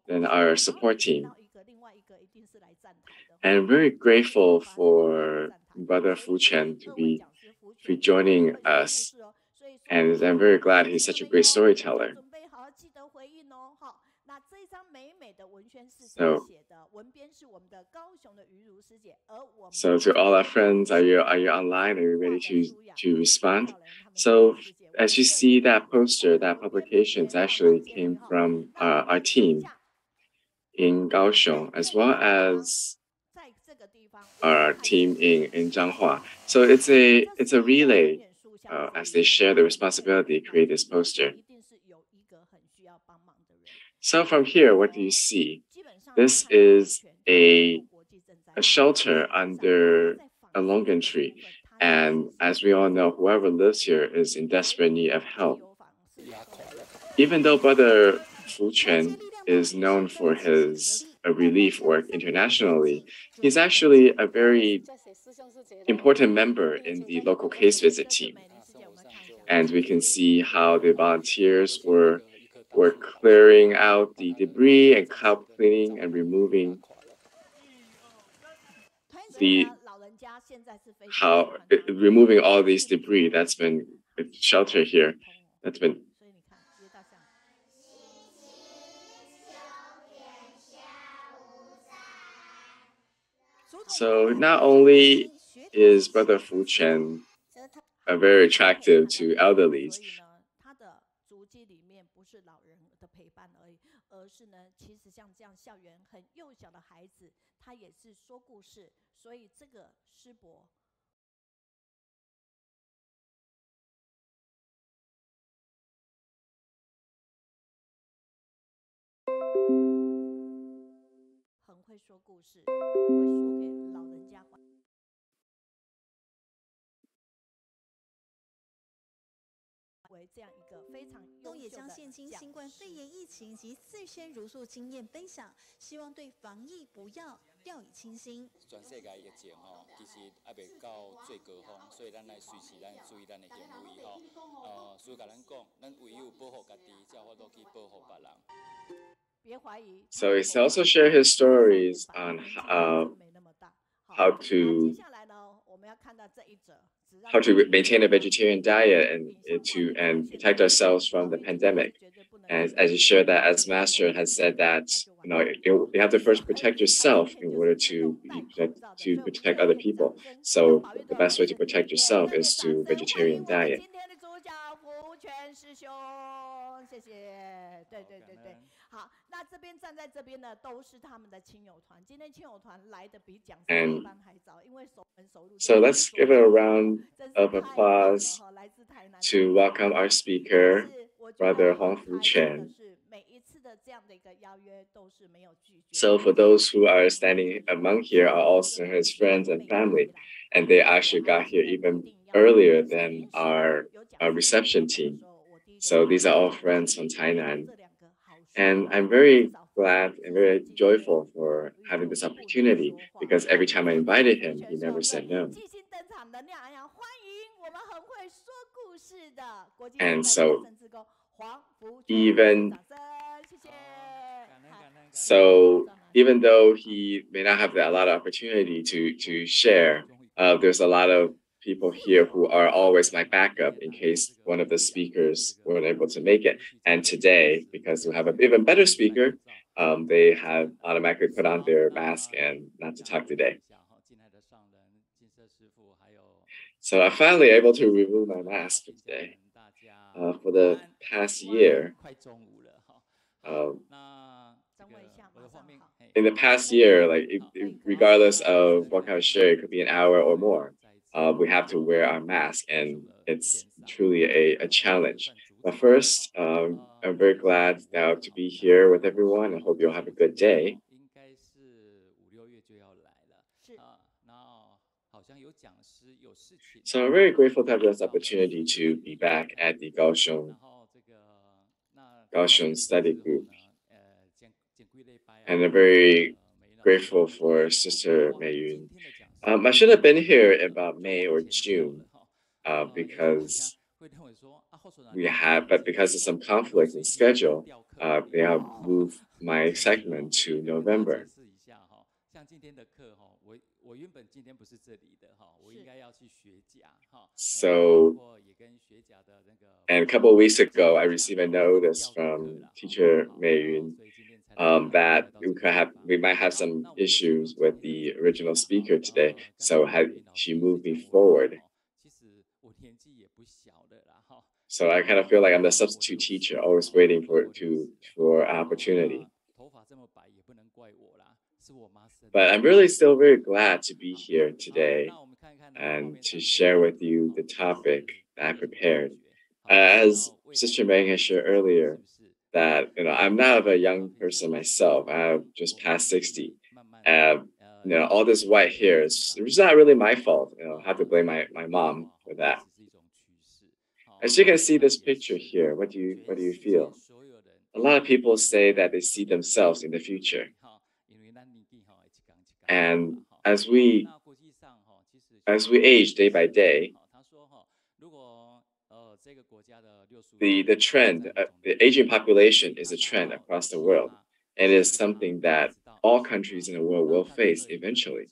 than our support team. And I'm very grateful for Brother Fuquan to be joining us. And I'm very glad he's such a great storyteller. So to all our friends, are you online? Are you ready to respond? So as you see that poster, that publication actually came from our team in Kaohsiung, as well as our team in Zhanghua. So it's a relay as they share the responsibility to create this poster. So from here, what do you see? This is a shelter under a longan tree. And as we all know, whoever lives here is in desperate need of help. Even though Brother Fuquan is known for his relief work internationally, he's actually a very important member in the local case visit team. And we can see how the volunteers were clearing out the debris and help cleaning and removing removing all these debris that's been sheltered here. That's been so not only is Brother Fuquan very attractive to elderlies, So he also shared his stories on how to maintain a vegetarian diet and protect ourselves from the pandemic. And as you shared that, as Master has said that you have to first protect yourself in order to protect other people. So the best way to protect yourself is to vegetarian diet. And so let's give a round of applause to welcome our speaker, Brother Huang Fuquan. So for those who are standing among here are also his friends and family, and they actually got here even earlier than our reception team. So these are all friends from Tainan. And I'm very glad and very joyful for having this opportunity because every time I invited him, he never said no. And so even though he may not have a lot of opportunity to share, there's a lot of people here who are always my backup in case one of the speakers weren't able to make it. And today, because we have an even better speaker, they have automatically put on their mask and not to talk today. So I'm finally able to remove my mask today. For the past year, in the past year, regardless of what kind of share, it could be an hour or more, we have to wear our mask, and it's truly a challenge. But first, I'm very glad now to be here with everyone. I hope you'll have a good day. So I'm very grateful to have this opportunity to be back at the Kaohsiung study group. And I'm very grateful for Sister Mei Yun. I should have been here about May or June because but because of some conflict in schedule, they have moved my segment to November. So, and a couple of weeks ago, I received a notice from teacher Mei Yun that we might have some issues with the original speaker today. So she moved me forward. So I kind of feel like I'm the substitute teacher, always waiting for opportunity. But I'm really still very glad to be here today and to share with you the topic that I prepared. As Sister Meng has shared earlier, that I'm not a young person myself. I've just passed 60. All this white hair is it's not really my fault. I have to blame my mom for that. As you can see this picture here, what do you feel? A lot of people say that they see themselves in the future. And as we age day by day, the trend, the aging population is a trend across the world, and it is something that all countries in the world will face eventually.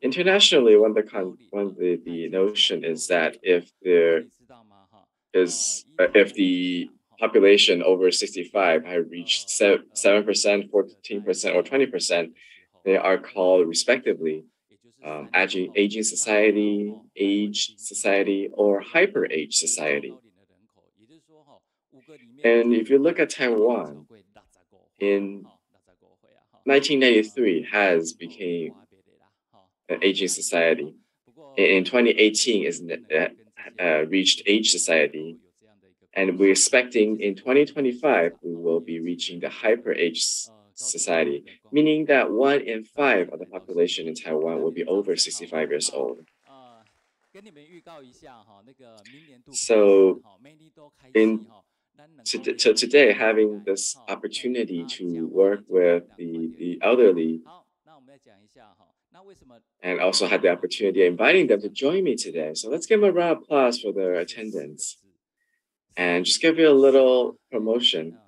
Internationally, one of the notion is that if the population over 65 have reached 7%, 14%, or 20%, they are called respectively aging society, aged society, or hyper age society. And if you look at Taiwan, in 1993 has became an aging society. In 2018 is reached age society, and we're expecting in 2025 we will be reaching the hyper age society, meaning that 1 in 5 of the population in Taiwan will be over 65 years old. So, today, having this opportunity to work with the elderly and also had the opportunity of inviting them to join me today. So let's give them a round of applause for their attendance and just give you a little promotion.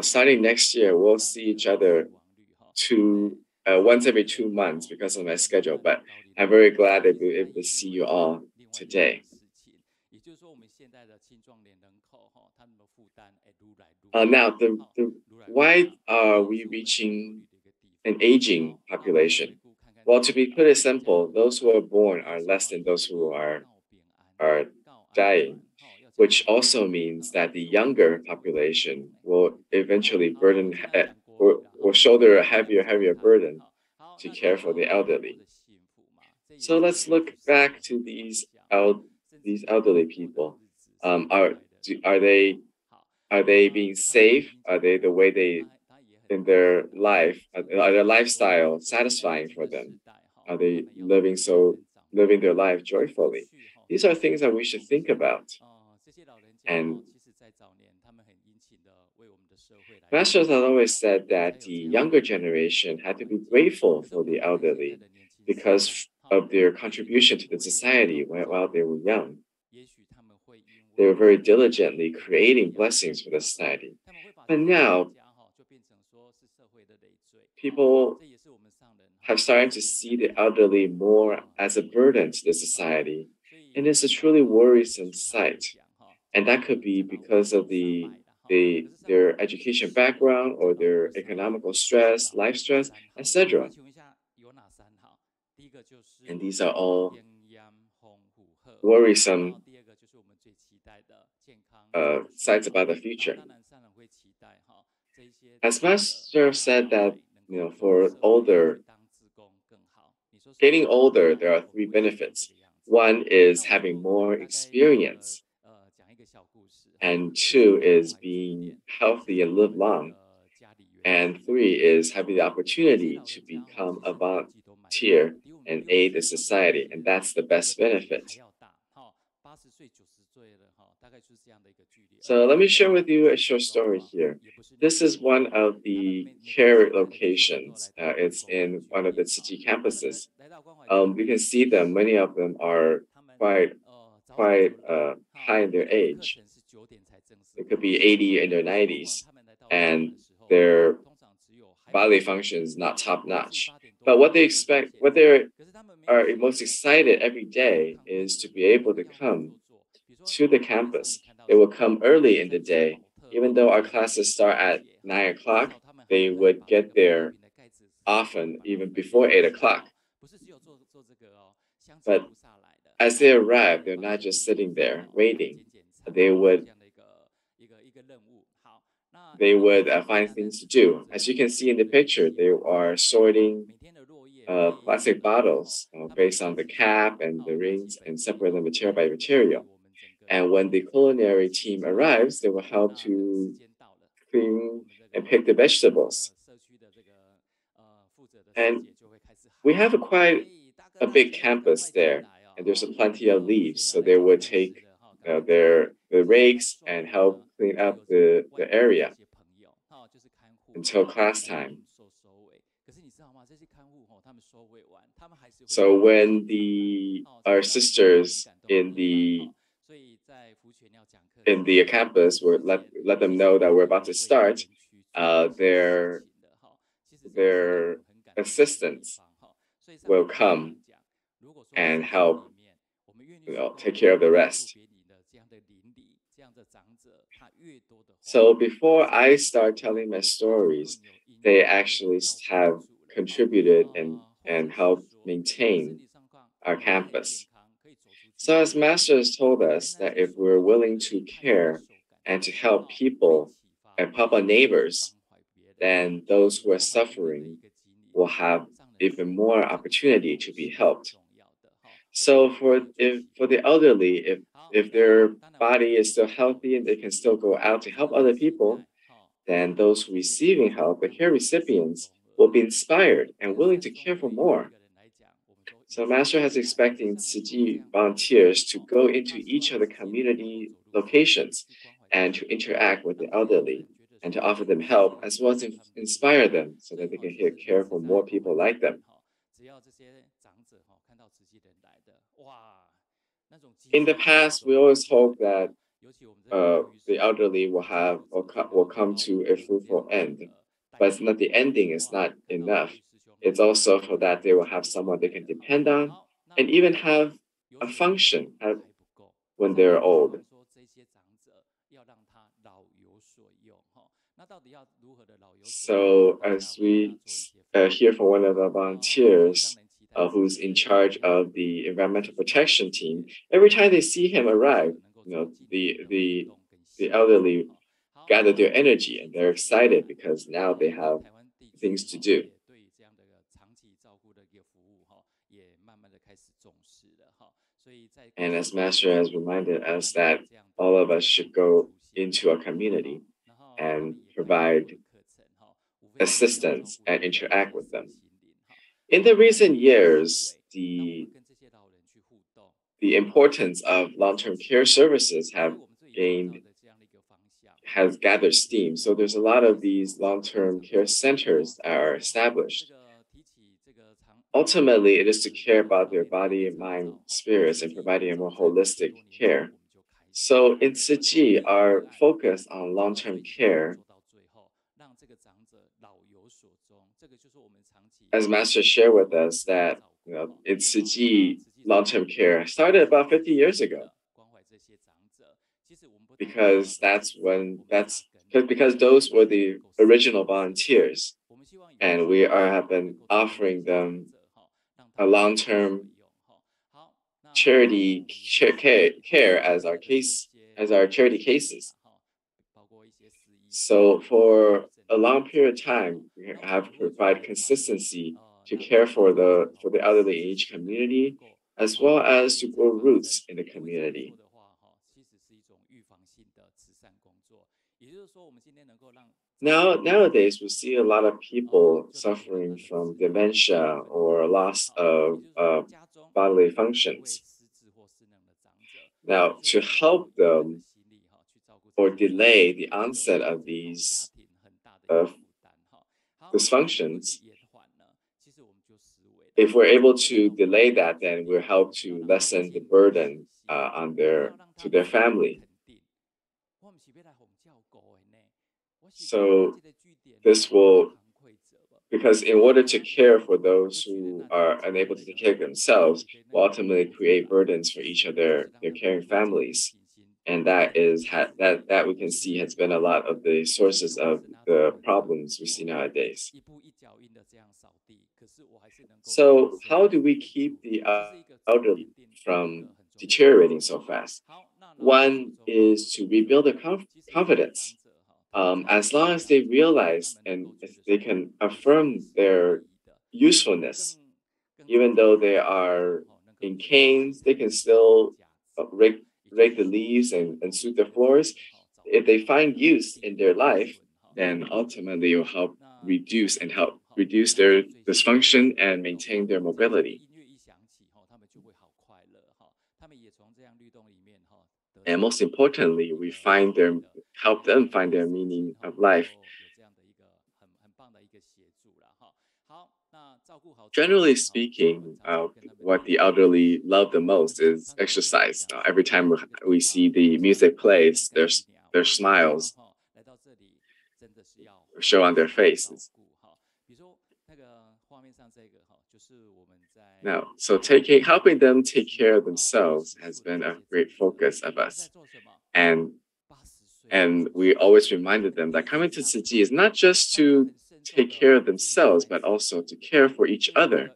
Starting next year, we'll see each other once every 2 months because of my schedule, but I'm very glad to be able to see you all today. Now, why are we reaching an aging population? Well, to be put it simple, those who are born are less than those who are dying, which also means that the younger population will eventually will shoulder a heavier burden to care for the elderly. So let's look back to these elderly people. Are they being safe? Are they the way they in their life? Are their lifestyle satisfying for them? Are they living their life joyfully? These are things that we should think about. And Masters had always said that the younger generation had to be grateful for the elderly because of their contribution to the society while they were young. They were very diligently creating blessings for the society. But now, people have started to see the elderly more as a burden to the society, and it's a truly worrisome sight. And that could be because of their education background or their economical stress, life stress, etc. And these are all worrisome sites about the future. As Master said that for getting older, there are 3 benefits. One is having more experience, and 2 is being healthy and live long, and 3 is having the opportunity to become a volunteer and aid the society, and that's the best benefit. So let me share with you a short story here. This is one of the care locations. It's in one of the Tzu Chi campuses. You can see them. Many of them are quite quite high in their age. It could be 80 in their 90s, and their bodily function is not top notch. But what they expect, what they are most excited every day is to be able to come to the campus. They will come early in the day. Even though our classes start at 9 o'clock, they would get there often even before 8 o'clock. But as they arrive, they're not just sitting there waiting. They would find things to do. As you can see in the picture, they are sorting plastic bottles based on the cap and the rings and separate them material by material. And when the culinary team arrives, they will help to clean and pick the vegetables. And we have quite a big campus there, and there's plenty of leaves, so they would take the rakes and help clean up the area until class time. So when our sisters in the campus were let them know that we're about to start, their assistants will come and help, take care of the rest. So before I start telling my stories, they actually have contributed and helped maintain our campus. So as Master has told us that if we're willing to care and to help people and help our neighbors, then those who are suffering will have even more opportunity to be helped. So for the elderly, if their body is still healthy and they can still go out to help other people, then those receiving help, the care recipients, will be inspired and willing to care for more. So Master has expecting Tzu Chi volunteers to go into each of the community locations and to interact with the elderly and to offer them help as well as inspire them so that they can care for more people like them. In the past, we always hope that the elderly will come to a fruitful end, but it's not the ending is not enough. It's also for that they will have someone they can depend on and even have a function when they're old. So as we hear from one of the volunteers who's in charge of the environmental protection team, every time they see him arrive, the elderly gather their energy and they're excited because now they have things to do. And as Master has reminded us that all of us should go into a community and provide assistance and interact with them. In the recent years, the importance of long-term care services has gathered steam. So there's a lot of these long-term care centers that are established. Ultimately, it is to care about their body, mind, spirits, and providing a more holistic care. So in Tzu Chi, our focus on long-term care, as Master shared with us that in Tzu Chi, long-term care started about 50 years ago. Because those were the original volunteers, and we have been offering them a long-term charity care as our charity cases. So for a long period of time, we have to provide consistency to care for the elderly in each community, as well as to grow roots in the community. Nowadays, we see a lot of people suffering from dementia or loss of bodily functions. Now, to help them or delay the onset of these dysfunctions, if we're able to delay that, then we'll help to lessen the burden on their to their family. So this will because in order to care for those who are unable to take care of themselves, will ultimately create burdens for each of their caring families, and that we can see has been a lot of the sources of the problems we see nowadays. So, how do we keep the elderly from deteriorating so fast? One is to rebuild their confidence. As long as they realize and if they can affirm their usefulness, even though they are in canes, they can still rake the leaves and sweep the floors. If they find use in their life, then ultimately it will help reduce their dysfunction and maintain their mobility. And most importantly, we find their help them find their meaning of life. Generally speaking, what the elderly love the most is exercise. Every time we see the music plays, their smiles show on their faces. Now, so taking helping them take care of themselves has been a great focus of us, and we always reminded them that coming to Tzu Chi is not just to take care of themselves, but also to care for each other.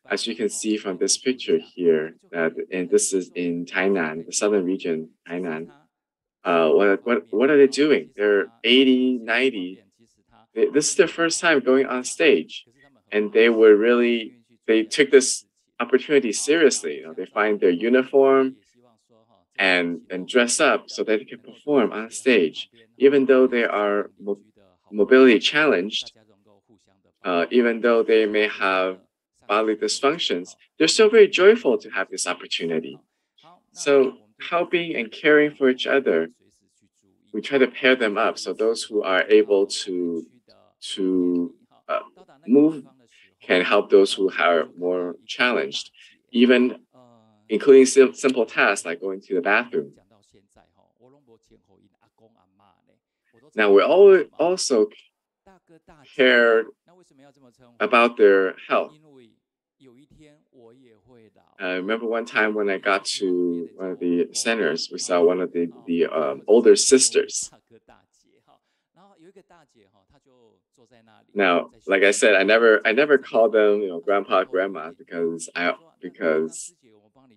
As you can see from this picture here, and this is in Tainan, the southern region, Tainan. What are they doing? They're 80, 90. This is their first time going on stage, and they took this opportunity seriously. They find their uniform and dress up so that they can perform on stage, even though they are mobility challenged, even though they may have bodily dysfunctions, they're still very joyful to have this opportunity. So, helping and caring for each other, we try to pair them up. So those who are able to move can help those who are more challenged, even including simple tasks like going to the bathroom. Now, we all also care about their health. I remember one time when I got to one of the centers, we saw one of the older sisters. Now, like I said, I never call them grandpa grandma because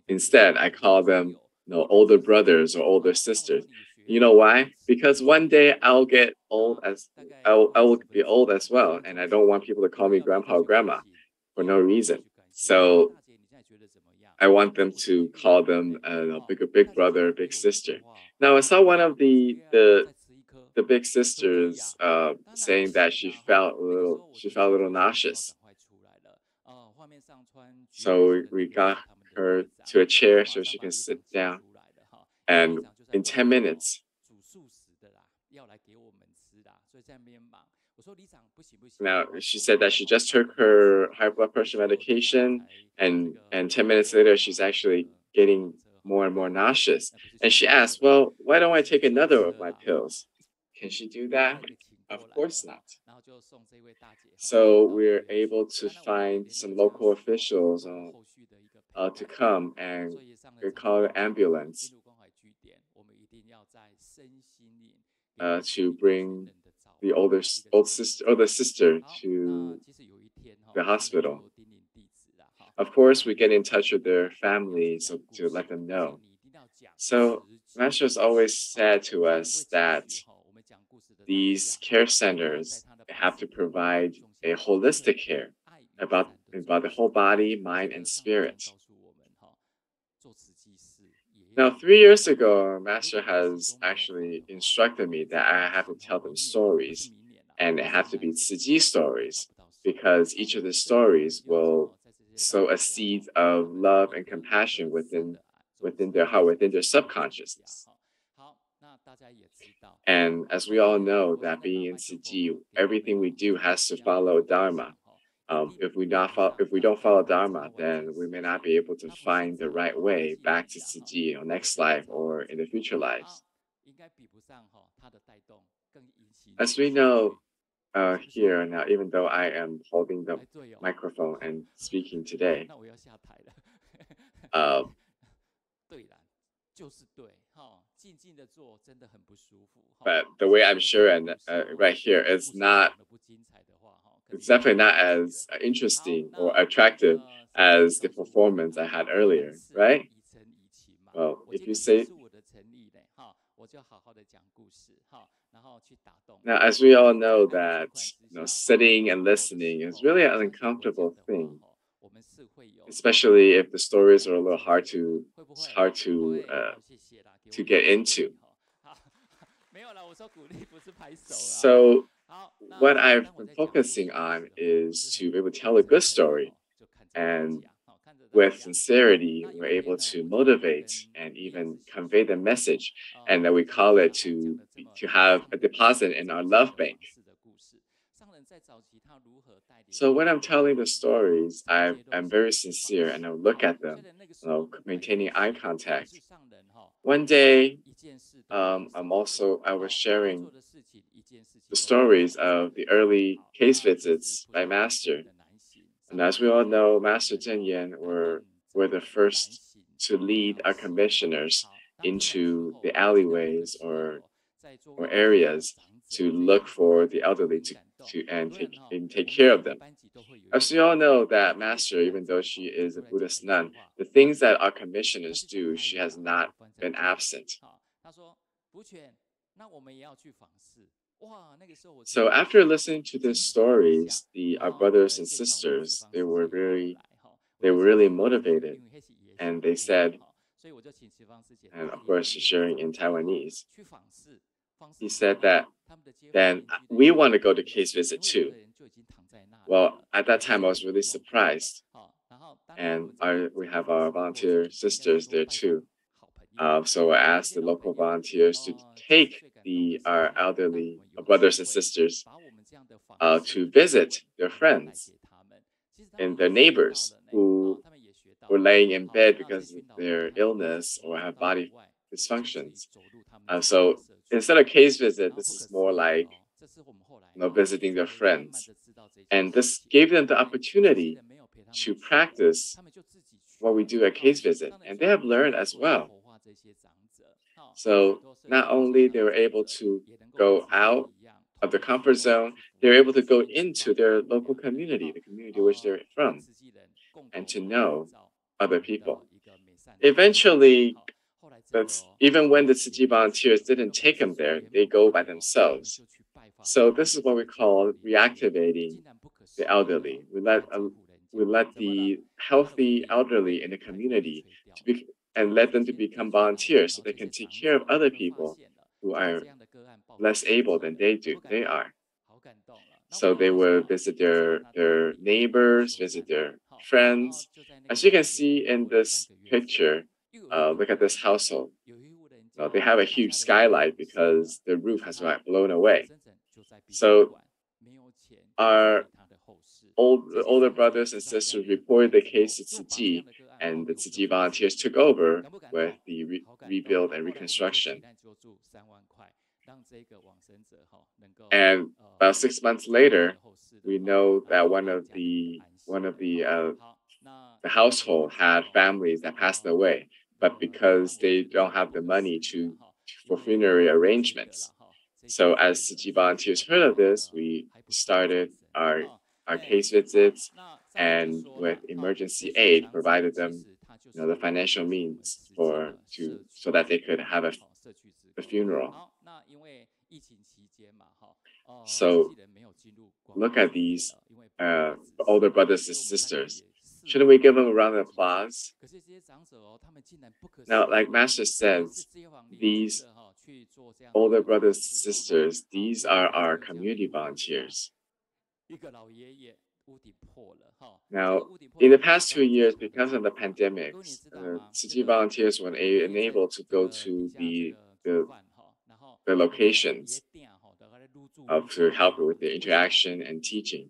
instead I call them older brothers or older sisters. You know why? Because one day I will be old as well, and I don't want people to call me grandpa or grandma for no reason. So I want them to call them big brother, big sister. Now I saw one of the big sisters saying that she felt a little nauseous. So we got her to a chair so she can sit down. And in 10 minutes, now she said that she just took her high blood pressure medication, and 10 minutes later, she's actually getting more and more nauseous. And she asked, "Well, why don't I take another of my pills?" Can she do that? Of course not. So we're able to find some local officials to come and we call an ambulance to bring the older sister to the hospital. Of course, we get in touch with their family so to let them know. So Master's always said to us that these care centers have to provide a holistic care about the whole body, mind, and spirit. Now, 3 years ago, our master has actually instructed me that I have to tell them stories, and it have to be Tzu Chi stories, because each of the stories will sow a seed of love and compassion within their heart, within their subconsciousness. And as we all know, that being in Tzu Chi, everything we do has to follow Dharma. If we don't follow Dharma, then we may not be able to find the right way back to Tzu Chi or next life or in the future lives. As we know here now, even though I am holding the microphone and speaking today, uh, 对啦，就是对，哈，静静的做真的很不舒服，哈。but the way I'm sure and right here is not, it's definitely not as interesting or attractive as the performance I had earlier, right? Well, if you say, 是我的诚意嘞，哈，我就好好的讲故事，哈，然后去打动。now, as we all know that, sitting and listening is really an uncomfortable thing, especially if the stories are a little hard to, it's hard to get into. 没有啦，我说鼓励不是拍手啊。So 好，what 那 I've been focusing on is to be able to tell a good story, and with sincerity, we're able to motivate and even convey the message, and that we call it to have a deposit in our love bank. So when I'm telling the stories, I'm very sincere and I'll look at them, maintaining eye contact. One day, I was sharing the stories of the early case visits by Master. And as we all know, Master Zhen Yan were the first to lead our commissioners into the alleyways or areas to look for the elderly and take care of them. As we all know that Master, even though she is a Buddhist nun, the things that our commissioners do, she has not been absent. So after listening to these stories, our brothers and sisters, they were really motivated, and they said, and of course sharing in Taiwanese, he said that then we want to go to case visit too. Well, at that time I was really surprised, and we have our volunteer sisters there too. So I asked the local volunteers to take our elderly brothers and sisters to visit their friends and their neighbors who were laying in bed because of their illness or have body dysfunctions. So instead of case visit, this is more like visiting their friends. And this gave them the opportunity to practice what we do at case visit. And they have learned as well. So not only they were able to go out of the comfort zone, they're able to go into their local community, the community which they're from, and to know other people. Eventually, even when the Tzu Chi volunteers didn't take them there, they go by themselves. So this is what we call reactivating the elderly. We let the healthy elderly in the community and let them to become volunteers so they can take care of other people who are less able than they are. So they will visit their neighbors, visit their friends. As you can see in this picture, look at this household. They have a huge skylight because the roof has been blown away. So our older brothers and sisters reported the case to Tzu Chi, and the Tzu Chi volunteers took over with the rebuild and reconstruction. And about 6 months later, we know that one of the household had families that passed away, but because they don't have the money for funerary arrangements. So as Tzu Chi volunteers heard of this, we started our case visits, and with emergency aid, provided them the financial means so that they could have a funeral. So look at these older brothers and sisters. Shouldn't we give them a round of applause? Now, like Master says, these older brothers and sisters, these are our community volunteers. Now, in the past 2 years, because of the pandemic, Tzu Chi volunteers were unable to go to the locations to help with the interaction and teaching.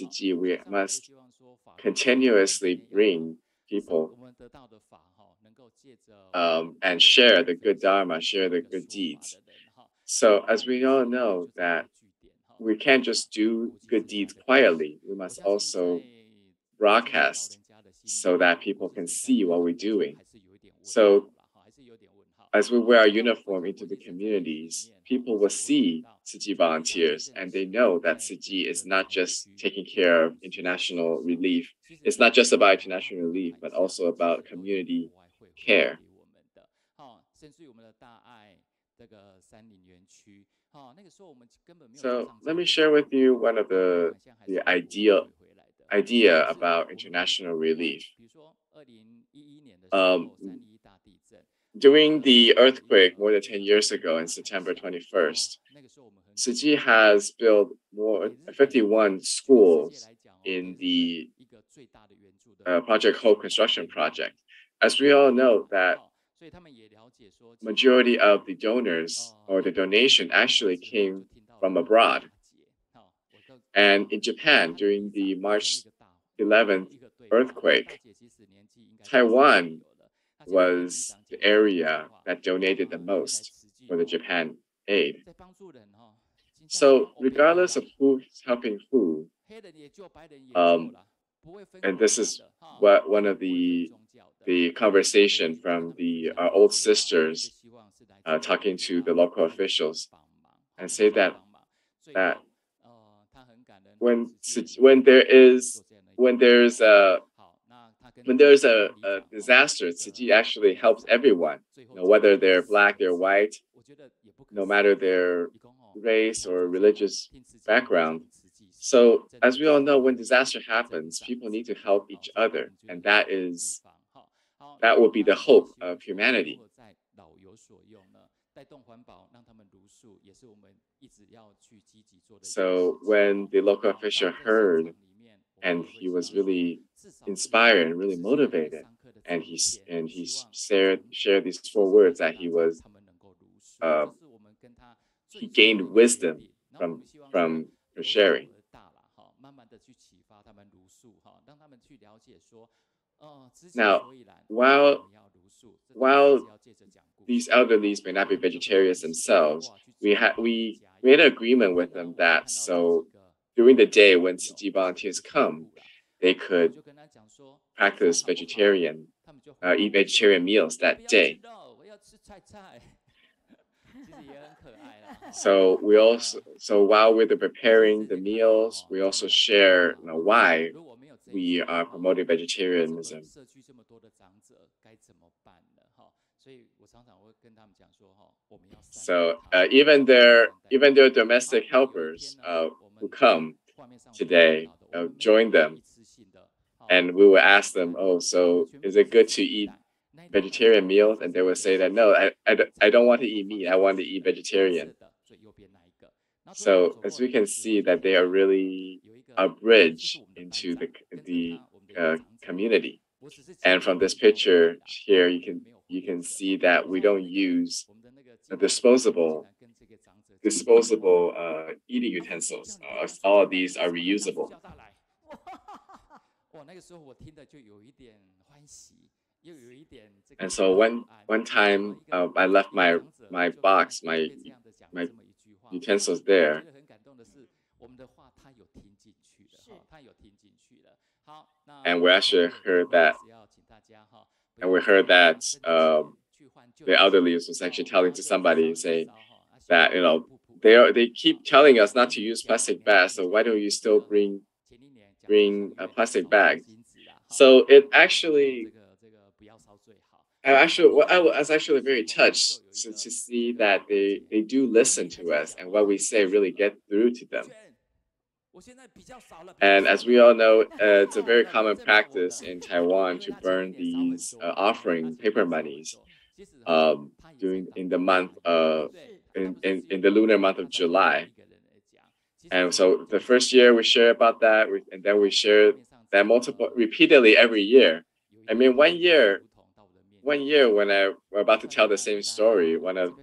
Tzu Chi, we 上我会 must 希望说法律的话，我们今 continuously 天要 bring 我 people 们得到的法哈，能够借着我们 and 的 share the 分 good 享，dharma, 成 share 为 the 一个 good 说法 deeds. 的人哈。So, 那 as 也 we all 希望 know 就在这 that 个据点哈，we 分 can't 享 just do 国际 good 正 deeds 善的道理。quietly. We 我 must 相信在 also 这些老 broadcast 人家的心里 so 哈， that 国 people 际 can 正善 see 对 what 他 we're 们来讲 doing. 还是有一点问号 So, 啦哈，还是有点问号。as we wear our 那我回 uniform 到 into 国 the 际正善的里 communities, 面哈， people 其 will 实我会看 see 到 Tzu Chi 在上真 volunteers 正的 and they 实践 know 里 that 面，Tzu 我 Chi 觉 is 得在 not 台湾 just 区 taking 其实 care 我 of 们需要去思 international 想，relief. 其实 It's 在 not just 整 about 个大陆 international 的 relief, 海 but 峡， also 其 about 实都有国 community 外会带 care. 给我们的。好，甚至于我们的大爱 So let me share with you one of the idea about international relief. Um, During the earthquake more than 10 years ago in September 21st, Tzu Chi has built more 51 schools in the Project Hope construction project. As we all know, that majority of the donors or the donation actually came from abroad. And in Japan, during the March 11th earthquake, Taiwan was the area that donated the most for the Japan aid. So, regardless of who's helping who, um, and this is what one of the conversation from the our old sisters talking to the local officials and say that when when there is when there's a disaster, Tzu Chi actually helps everyone, whether they're black, they're white, no matter their race or religious background. So, as we all know, when disaster happens, people need to help each other, and that will be the hope of humanity. So, when the local official heard, and he was really inspired and really motivated, and he shared these 4 words that uh, he gained wisdom from sharing. Now, while these elderlies may not be vegetarians themselves, we made an agreement with them that so during the day when Tzu Chi volunteers come, they could practice eat vegetarian meals that day. So while we're preparing the meals, we also share why we are promoting vegetarianism. So even their domestic helpers who come today, join them, and we will ask them, "Oh, so is it good to eat vegetarian meals?" And they will say that no, I don't want to eat meat. I want to eat vegetarian. So as we can see, that they are really a bridge into the community. And from this picture here, you can see that we don't use disposable eating utensils. All of these are reusable. And so one time I left my box, my utensils there. And we actually heard that, the elderly was actually telling to somebody, saying that they keep telling us not to use plastic bags, so why don't you still bring a plastic bag? So it actually, I was actually very touched to see that they do listen to us, and what we say really get through to them. And as we all know, it's a very common practice in Taiwan to burn these offering paper monies during in the month in the lunar month of July. And so the first year we share about that, and then we share that repeatedly every year. I mean, one year when we're about to tell the same story, one of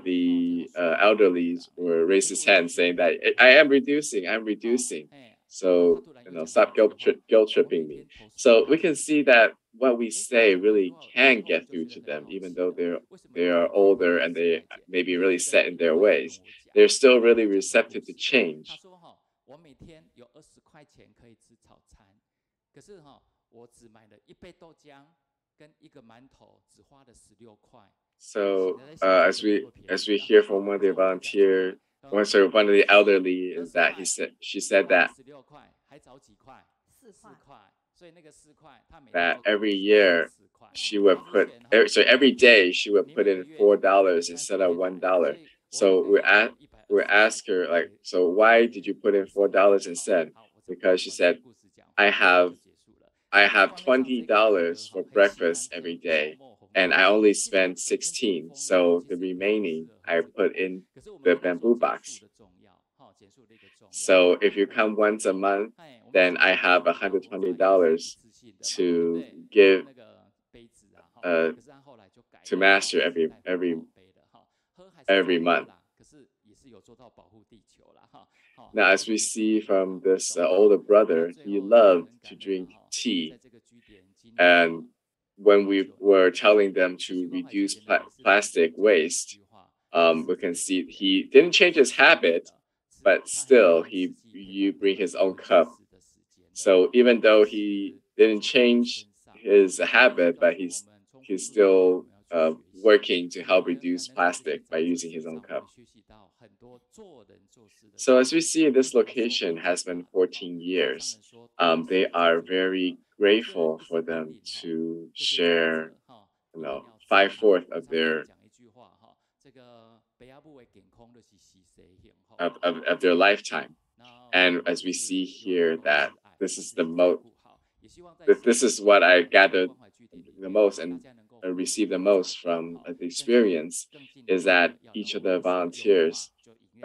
the elderlies were raised his hand saying that I'm reducing. So stop guilt tripping me. So we can see that what we say really can get through to them, even though they are older and they may be really set in their ways. They're still really receptive to change. So as we hear from one of the one of the elderly is that she said that that every year she would put so every day she would put in $4 instead of $1. So we ask her like, so why did you put in $4 instead? Because she said, I have I have $20 for breakfast every day, and I only spend 16. So the remaining I put in the bamboo box. So if you come once a month, then I have $120 to give uh to master every month. Now, as we see from this older brother, he loved to drink tea, and when we were telling them to reduce plastic waste, we can see he didn't change his habit, but still he you bring his own cup. So even though he didn't change his habit, but he's still working to help reduce plastic by using his own cup. So as we see, this location has been 14 years. They are very grateful for them to share, 5/4 of their lifetime. And as we see here, that this is the most, this is what I gathered the most and received the most from the experience is that each of the volunteers,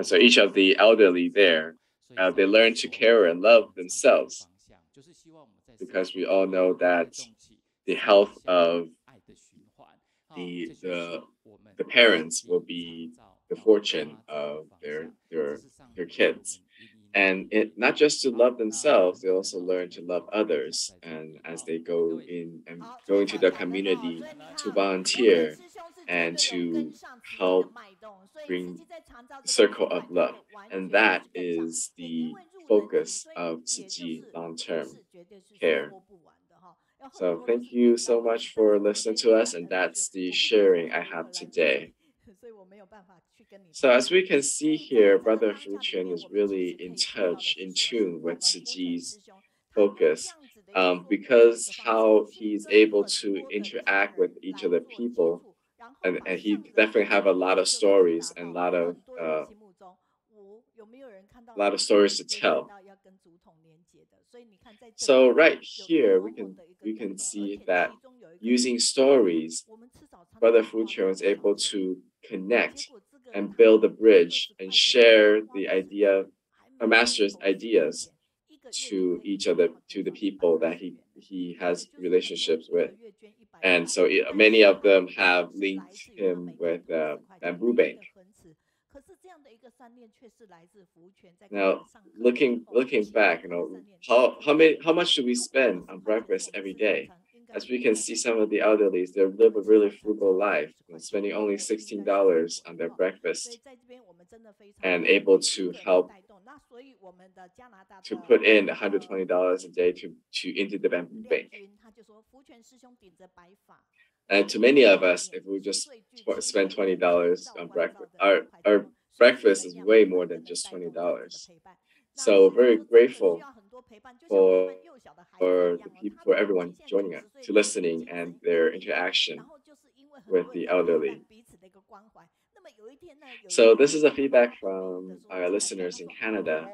so each of the elderly there, they learn to care and love themselves because we all know that the health of the the the parents will be the fortune of their kids. And it not just to love themselves, they also learn to love others. And as they go in and go into the community to volunteer and to help bring the circle of love. And that is the focus of Tzu Chi long-term care. So thank you so much for listening to us, and that's the sharing I have today. So as we can see here, Brother Fuquan is really in touch, in tune with Tzu Chi's focus, because how he's able to interact with each of the people, and he definitely have a lot of stories and a lot of stories to tell. So right here we can see that using stories, Brother Fuquan was able to connect and build a bridge and share the idea, a master's ideas to each of the people that he has relationships with. And so many of them have linked him with bamboo bank. Now, looking back, how much do we spend on breakfast every day? As we can see, some of the elderly they live a really frugal life, spending only $16 on their breakfast, and able to help to put in $120 a day to into the bamboo bank. And to many of us, if we just spend $20 on breakfast, our breakfast is way more than just $20. So very grateful for for everyone joining us, to listening and their interaction with the elderly. So this is a feedback from our listeners in Canada.